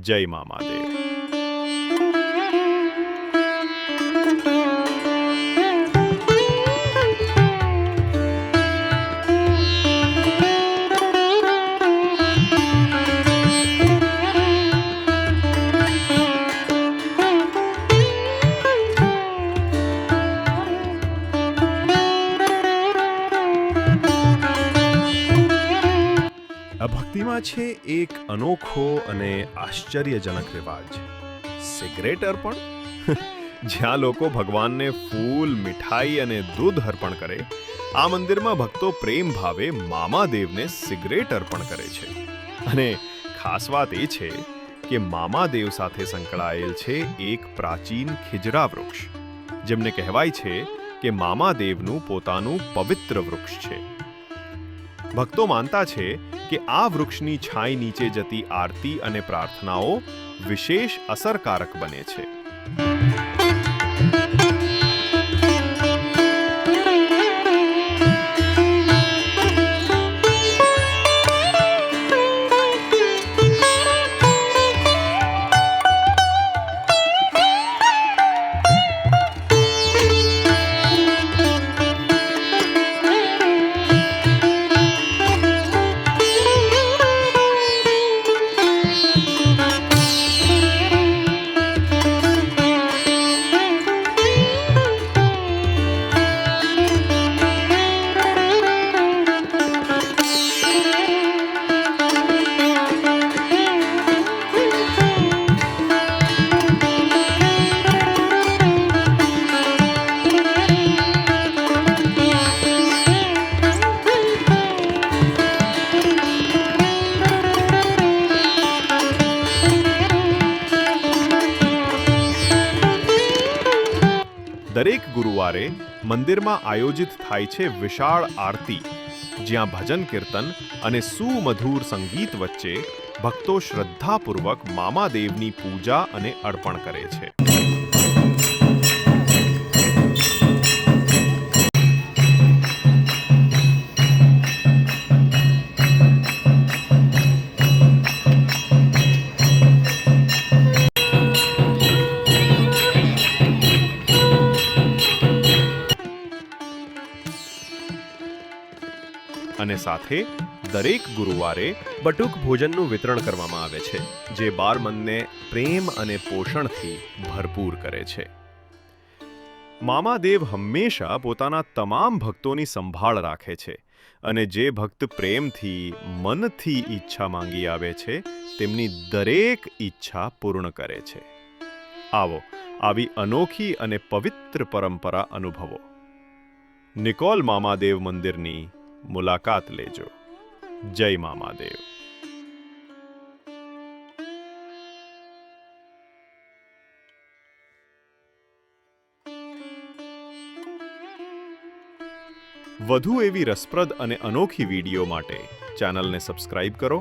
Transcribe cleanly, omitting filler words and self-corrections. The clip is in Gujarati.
જય મા મહાદેવ. ભક્તિમાં છે એક અનોખો અને આશ્ચર્યજનક રિવાજ, સિગરેટ અર્પણ. જ્યાં લોકો ભગવાનને ફૂલ, મીઠાઈ અને દૂધ અર્પણ કરે, આ મંદિરમાં ભક્તો પ્રેમ ભાવે મામાદેવને સિગરેટ અર્પણ કરે છે. અને ખાસ વાત એ છે કે મામાદેવ સાથે સંકળાયેલ છે એક પ્રાચીન ખીજરા વૃક્ષ, જેમને કહેવાય છે કે મામાદેવનું પોતાનું પવિત્ર વૃક્ષ છે. ભક્તો માનતા છે કે આ વૃક્ષની છાંય નીચે જતી આરતી અને પ્રાર્થનાઓ વિશેષ અસરકારક બને છે. દરેક ગુરુવારે મંદિરમાં આયોજિત થાય છે વિશાળ આરતી, જ્યાં ભજન કીર્તન અને સુમધુર સંગીત વચ્ચે ભક્તો શ્રદ્ધાપૂર્વક મામાદેવની પૂજા અને અર્પણ કરે છે. અને સાથે દરેક ગુરુવારે બટુક ભોજનનું વિતરણ કરવામાં આવે છે, જે બાર મનને પ્રેમ અને પોષણથી ભરપૂર કરે છે. મામાદેવ હંમેશા પોતાના તમામ ભક્તોની સંભાળ રાખે છે અને જે ભક્ત પ્રેમથી, મનથી ઈચ્છા માંગી આવે છે, તેમની દરેક ઈચ્છા પૂર્ણ કરે છે. આવો, આવી અનોખી અને પવિત્ર પરંપરા અનુભવો. નિકોલ મામાદેવ મંદિરની મુલાકાત લેજો. જય મા મહાદેવ. વધુ એવી રસપ્રદ અને અનોખી વિડીયો માટે ચેનલને સબસ્ક્રાઇબ કરો.